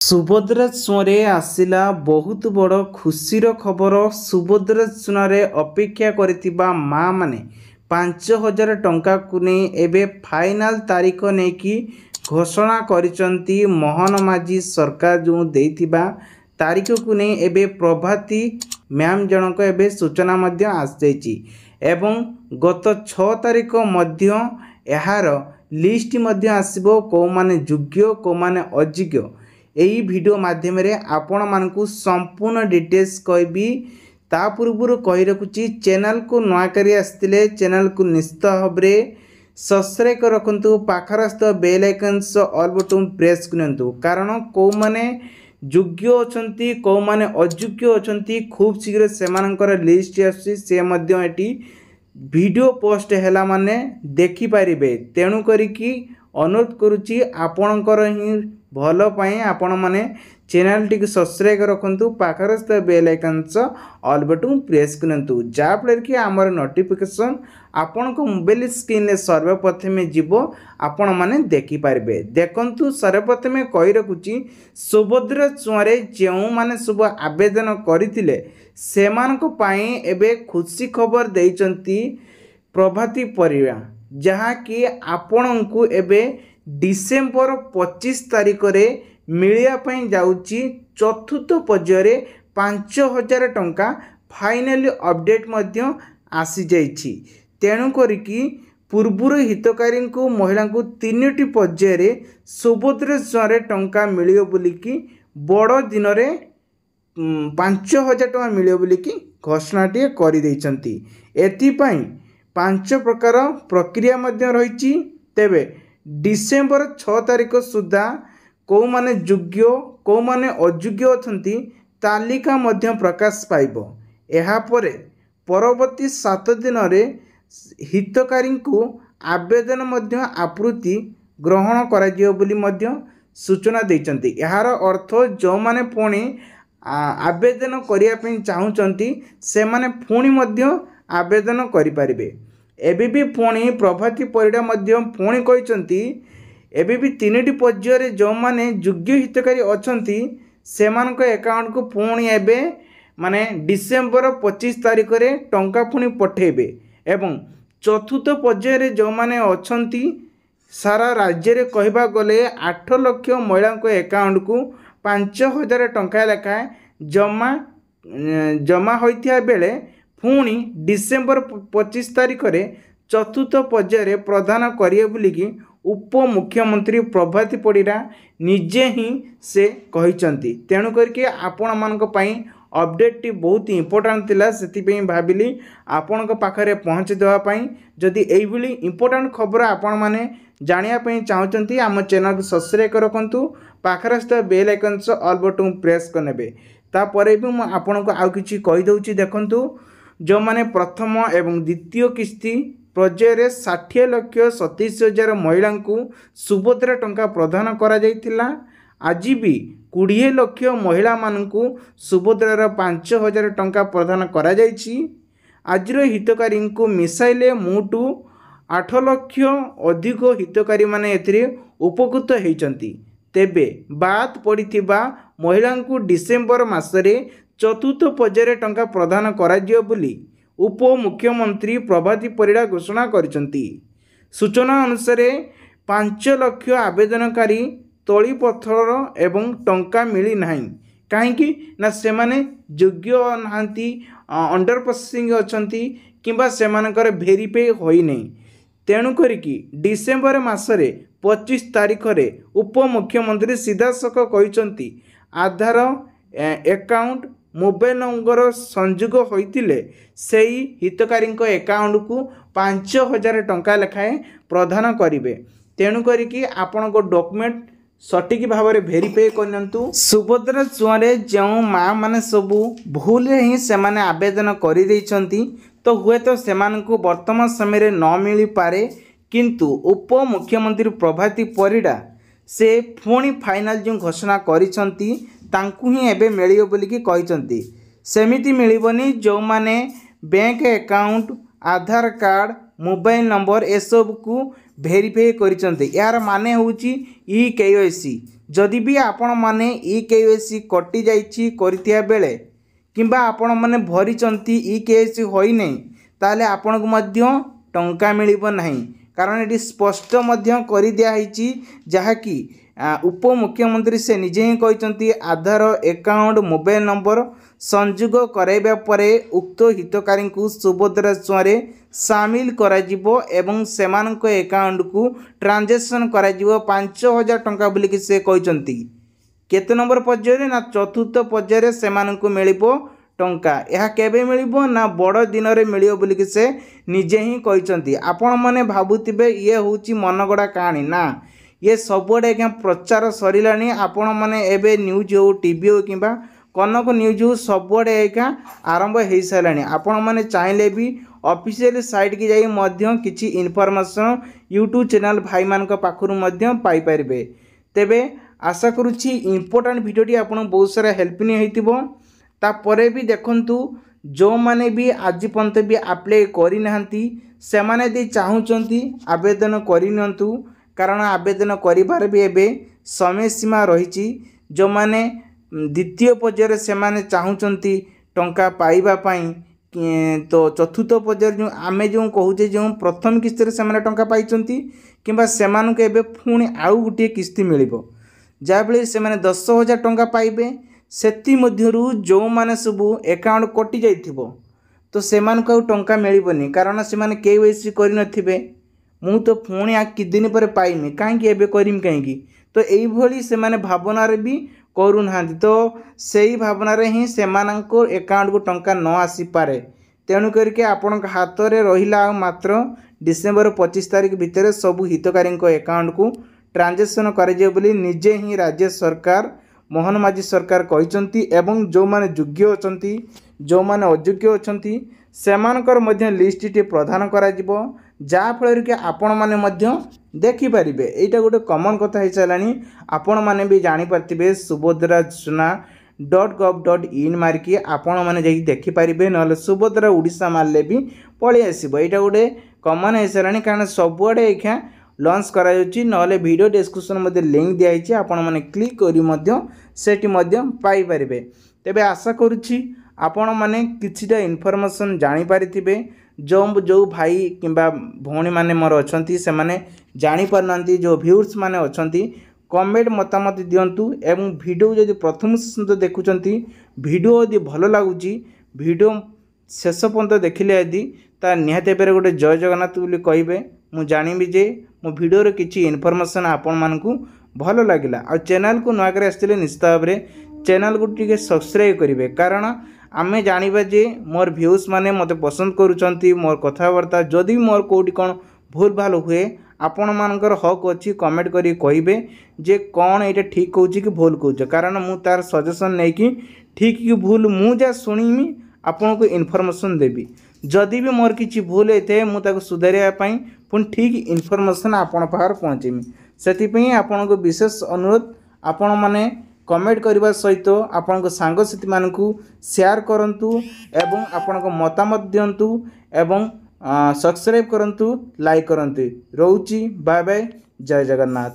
सुभद्रा चुनाव आसिला बहुत बड़ खुशीर खबर। सुभद्रा चुनाव अपेक्षा करिथिबा माँ माने 5,000 टंका को नहीं एबे फाइनाल तारीख नहीं कि घोषणा करिसंती। मोहन माझी सरकार जो देथिबा तारीख को नहीं एबे प्रभाती मैम जनक एबे सूचना मध्य आसी एवं गत 6 तारीख मध्य यार लिस्ट मध्य आसीबो को माने योग्य को माने अयोग्य। यही वीडियो माध्यम रे आपण मानकु संपूर्ण डिटेल्स कहबी। ता पूर्व कही रखुची चैनल को नया करी आसतिले चैनल को निश्चित भाव में सब्सक्राइब कर रखंतु। पाखरस्थ bell icon all button press करंतु कारण को माने योग्य अछंती को माने अयोग्य अछंती खूब शीघ्र सेमानकर लिस्ट आसी से मध्य एटी वीडियो पोस्ट हैला माने देखि पारिबे। तेणु करिकी अनुरोध करुची आपणकर ही भल पाई आपण माने चैनल टी सब्सक्राइब रखंतु। पाखरस्थ bell icon all button press करंतु जाफल कि आमर नोटिफिकेशन आपण को मोबाइल स्क्रीन रे सर्वप्रथम जीवो आपण माने देखि पारबे। देखंतु सर्वप्रथम कहि रखुची सुभद्रा चुनाव जो माने सब आवेदन करथिले सेमानक पाई एबे खुशी खबर देइचंती प्रभाती परिवा जहाँ कि आपण को एबे डिसेम्बर 25 तारीख रे मिलिया पई जाउची चतुर्थ पर्याय 5,000 टंका फाइनली अपडेट मध्य आसी जाइछि। तेणु करिकी पूर्वर हितकारी को महिला को 3टी पर्याय रे सुभद्रा चुनाव टंका मिलियो बोलिकी बड़ दिन रे 5,000 टंका मिलियो बोलिकी घोषणाटी कर देइछंती। एथिपाई 5 प्रकार प्रक्रिया मध्य रहिछि। तेबे डिसेम्बर 6 तारीख सुधा को माने योग्य को माने अयोग्य अछंती तालिका मध्य प्रकाश पाइबो। एहा परे परवर्ती 7 दिन रे हितकारी को आवेदन मध्य आपूर्ति ग्रहण करा जियो बोली मध्य सूचना देइचंती। यार अर्थ जो माने पुणी आवेदन करिया पे चाहुचंती से माने पुणी मध्य आवेदन करि परिबे। एबे भी पुणी प्रभाती परिडा मध्य पुणी कहते एबे भी 3टी पर्याय जो माने योग्य हितकारी अछंती सेमानक अकाउंट को पुणी एबे माने डिसेम्बर 25 तारीख रे टंका पुणी पठेबे एवं चतुर्थ पर्याय जो माने अछंती सारा राज्य रे कहबा गले 8 लाख महिला अकाउंट को 5,000 टंका लेखा जमा होइथिया बेले पुणी डिसेम्बर 25 तारीख रे चतुर्थ पर्याय प्रदान करिए बोलिकी उप मुख्यमंत्री प्रभाती परिडा निजे ही से कहिचंती। तेणु करके आपण मानक पई अपडेट टी बहुत इंपोर्टेंट थिला सेति भाविली आपण पाखरे पहुँच देवा पई। जदि एई भली इंपोर्टेंट खबर आपण माने जानिया पई चाहचंती आम चैनल को सब्सक्राइब कर रखंतु। पाखरस्थ bell icon all button press करनेबे। तापरे भी मैं आपण को आउ किछि कहि दउची। देखंतु जो माने प्रथम एवं द्वितीय किस्ती पर्याय रे 60,37,000 महिला को सुभद्रा टंका प्रदान करा जाइथिला। आज भी 20 लाख महिला मानकु सुभद्रार 5,000 टंका प्रदान करा जाइछि। आजिर हितकारी को मिसाइले मोटू 8 लाख अधिक हितकारी माने एथिरे उपकृत होइचंती। तेबे बात पड़िथिबा महिला को डिसेम्बर मासरे चतुर्थ पर्याय टंका प्रदान करा जियो बोली उप मुख्यमंत्री प्रभाती परिडा घोषणा करिसंती। सूचना अनुसार 5 लाख आवेदनकारी तली पत्थर एवं टंका मिली नाही काहेकि ना सेमाने योग्य नांती अंडर प्रोसेसिंग अछंती किंबा सेमानकर वेरीफाई होई नै। तेणु करिकी डिसेम्बर मासरे 25 तारीख रे उप मुख्यमंत्री सीधासख कहिसंती आधार अकाउंट मोबाइल नंबर संयोग होइतिले सेही हितकारी अकाउंट को 5,000 टंका लेखाएं प्रदान करिवे। तेणु करिकी आपण को डॉक्यूमेंट सटीक भाव में वेरीफाई करनंतु। सुभद्रा चुनाव जो माँ माने सबू भूल ही से माने आवेदन करि देइछंती तो हुए तो सेमान को वर्तमान समय रे न मिली पारे किंतु उप मुख्यमंत्री प्रभाती परिडा से पुणी फाइनाल जो घोषणा करिसंती तांकु ही एबे मिलियो बोलिकी कहिसंती। सेमिति मिलिबनी जो माने bank account Aadhaar card mobile number A सब को भेरीफाई करिसंते यार माने होउची ई केवाईसी जदि भी आपण माने ई केवाईसी कटि जाइछि करितिया बेले किंबा आपण माने भरिचंती ई केवाईसी होई नै ताले आपण को मध्य टंका मिलिबो नाही कारण एटी स्पष्ट मध्य करि दिया हिची जहा कि उप मुख्यमंत्री से निजे ही कहते आधार एकाउंट मोबाइल नंबर संयोग कराइबा परे उक्त हितकारी को सुभद्रा छुआरे सामिल कराजिबो एवं सेमानक एकाउंट को ट्रांजेक्शन कराजिबो 5000 टंका बोलिक से कहते केते नंबर पर्यायर ना चतुर्थ पर्यायर सेमानक मिलिबो टंका यह केबे मिलिबो ना बड़ दिन रे मिलियो बोलिक से निजे ही कहते आपण माने भाबुतिबे ये होची मनगड़ा कहानी ना ये सबुआड़े आज्ञा प्रचार सरिलानी आपण माने एबे न्यूज हो टीवी हो किंबा कनक न्यूज हो सबुआड़े आज्ञा आरंभ हो सारानी आपण माने चाहिले भी ऑफिशियल साइट की जाई मध्य किछि इनफॉरमेशन यूट्यूब चैनल भाई मान पाखरु मध्य पाई परिबे तेबे आशा करूछि इंपोर्टेंट वीडियोटी आपण बहुत सारा हेल्पनी हेतिबो तापरे भी देखंतु जो माने भी आज पर्यंत भी अप्लाई करि नाहंती से माने दे चाहुचंती आवेदन करि नियंतु कारण आवेदन करिबार भी एबे समय सीमा रही जो माने द्वितीय पर्यायर से माने चाहुचंती टंका पाइबा पाई तो चतुर्थ पर्यायर जो आमे जो कहूचे जो प्रथम किस्ती से माने टंका पाइचंती किंबा सेमानक एबे पुणी आउ गुटे किस्ती मिलिबो जाबले से माने 10,000 टंका पाइबे सेति मध्यरु जो माने सबु अकाउंट कटि जाइथिबो तो सेमानक आउ टंका मिलिबोनी कारण से माने केवाईसी करि नथिबे मु तो पुणी आ कि दिन पर पाइमी कहीं एबे करिम कहीं तो यही भली से माने भावनार भी करूना तो सही भावनार ही सेमानक अकाउंट को टंका न आसी पारे तेणु करके आपण हाथ में रहिला मात्र डिसेम्बर 25 तारिख भितर सबु हितकारी अकाउंट को ट्रांजेक्शन कराଯିବ ବୋଲି निजे ही राज्य सरकार मोहन माझी सरकार कहते एवं जो माने योग्य अछंती जो माने अयोग्य अछंती सेमानकर मध्य लिस्टटी प्रदान कराजिबो जा फल कि आपण माने मध्य देखि परिबे एटा गोटे कॉमन कथा हो सारानी आपण माने भी जानि पारथिबे सुभद्रा योजना .gov.in मारिकी आपण माने जाई देखि परिबे नले सुभद्रा ओडिशा मारले भी पळि आसीबो एटा गोटे कॉमन हो सारानी कारण सबुआडे एखा लॉन्च करायोची नले वीडियो डिस्क्रिप्शन मध्ये लिंक दियाइछि आपण माने क्लिक करी मध्य सेटी मध्य पाई परिबे तेबे आशा करूछि आपण माने किछिटा इन्फॉर्मेशन जानि पारिथिबे जो भाई किंबा भौणी माने मोर अछंती से माने जानि पारनांती जो व्यूअर्स माने अछंती कमेंट मतामत दियंतु एवं वीडियो जदि प्रथम सुंदर देखुचंती वीडियो यदि भलो लागुची वीडियो शेष पर्यंत देखिले यदि ता निहाते पेरे गोटे जय जगन्नाथ बोली कहबे मु जानिबी जे मो वीडियो किछि इन्फॉर्मेशन आपण मानकू भलो लागिला आ चैनल को नया करे आस्तिले निश्चित भाव चैनल को टिके सब्सक्राइब करिवे कारण आमे जानिबा जे मोर व्यूज माने मते पसंद करूचंती मोर कथावार्ता जदि मोर कोठी कोन भूल भाल हुए आपण मानकर हक अछि कमेंट करी कहिबे जे कोन एटा ठीक कहूची कि भूल कहूछ कारण मु तार सजेशन नै कि ठीक कि भूल मु जा सुनिमी आपण को इन्फॉर्मेशन देबी जदि भी मोर किछि भूल हेते मु ताको सुधारिया पई पुन ठीक इन्फॉर्मेशन आपण पाखर पहुंचेमी सेति पई आपण को विशेष अनुरोध आपण माने कमेंट करने सहित आपण को सांगसाथी मानकू शेयर करंतु एवं आपण को मतामत दियंतु एवं सब्सक्राइब करंतु लाइक करंतु रोची बाय बाय जय जगन्नाथ।